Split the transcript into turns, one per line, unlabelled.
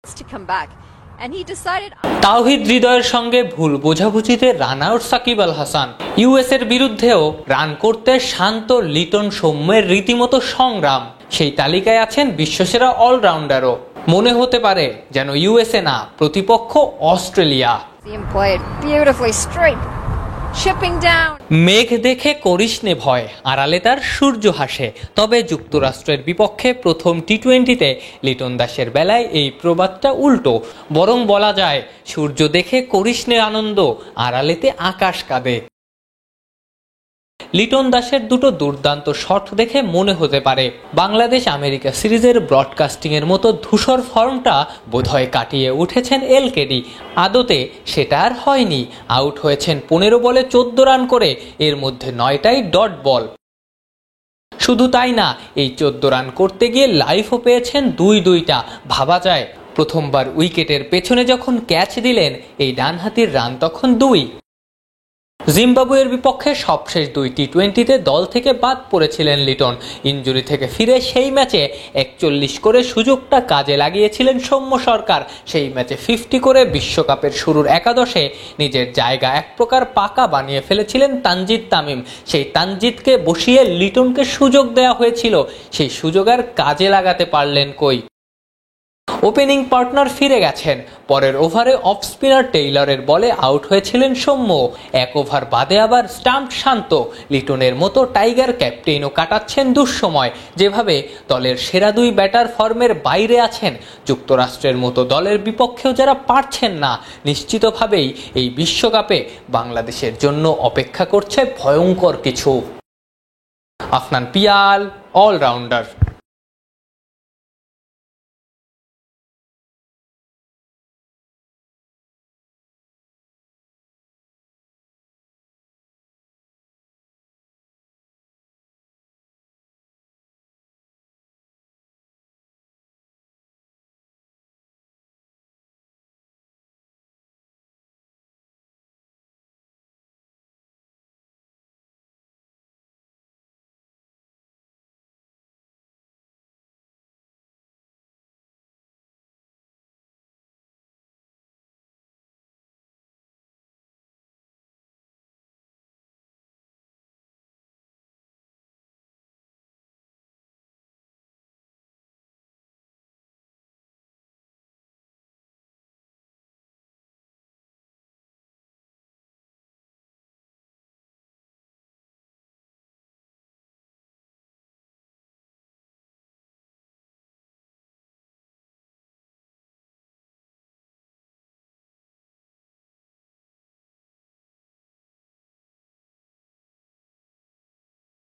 to come back. And he decided
তাওহিদ হৃদয়ের সঙ্গে ভুল বোঝাবুঝিতে run out Shakib Al Hasan. US এর বিরুদ্ধেও রান করতে শান্ত লিটন সৌম্যের রীতিমতো সংগ্রাম। সেই তালিকায় আছেন বিশ্বসেরা অলরাউন্ডারও। মনে হতে পারে যেন ইউএসএ না, প্রতিপক্ষ Australia.
him play it beautifully straight, chipping down.
মেঘ দেখে করিস নে ভয়, আড়ালে তার সূর্য হাসে। তবে যুক্তরাষ্ট্রের বিপক্ষে প্রথম টি-20তে লিটন দাসের বেলায় এই প্রবাদটা উল্টো। বরং বলা যায়, সূর্য দেখে করিস নে আনন্দ, আড়ালেতে আকাশ কাঁদে। লিটন দাসের দুটো দুর্দান্ত শট দেখে মনে হতে পারে বাংলাদেশ আমেরিকা সিরিজের ব্রডকাস্টিং এর মতো ধূসর ফর্মটা বোধহয় কাটিয়ে উঠেছেন এলকেডি। আদতে সেটা আর হয়নি। আউট হয়েছেন 15 বলে 14 রান করে, এর মধ্যে 9টাই ডট বল। শুধু তাই না, এই 14 রান করতে গিয়ে লাইফও পেয়েছেন 2-2টা। ভাবা যায়, প্রথমবার উইকেটের পেছনে যখন ক্যাচ দিলেন এই ডানহাতির রান তখন 2। জিম্বাবুয়ের বিপক্ষে সবশেষ 2 টি-20তে দল থেকে বাদ পড়েছিলেন লিটন। ইনজুরি থেকে ফিরে সেই ম্যাচে 41 করে সুযোগটা কাজে লাগিয়েছিলেন সৌম্য সরকার। সেই ম্যাচে 50 করে বিশ্বকাপের শুরুর একাদশে নিজের জায়গা এক প্রকার পাকা বানিয়ে ফেলেছিলেন তানজিদ তামিম। সেই তানজিদকে বসিয়ে লিটনকে সুযোগ দেওয়া হয়েছিল, সেই সুযোগ আর কাজে লাগাতে পারলেন কই। ওপেনিং পার্টনার ফিরে গেছেন। পরের ওভারে অফ স্পিনার টেইলরের বলে আউট হয়েছিলেন সৌম্য। এক ওভার বাদে আবার স্টাম্প শান্ত। লিটনের মতো টাইগার ক্যাপ্টেনও কাটাচ্ছেন দুঃসময়। যেভাবে দলের সেরা 2 ব্যাটার ফর্মের বাইরে আছেন, যুক্তরাষ্ট্রের মতো দলের বিপক্ষেও যারা পারছেন না, নিশ্চিতভাবেই এই বিশ্বকাপে বাংলাদেশের জন্য অপেক্ষা করছে ভয়ঙ্কর কিছু। আফনান পিয়াল, অলরাউন্ডার।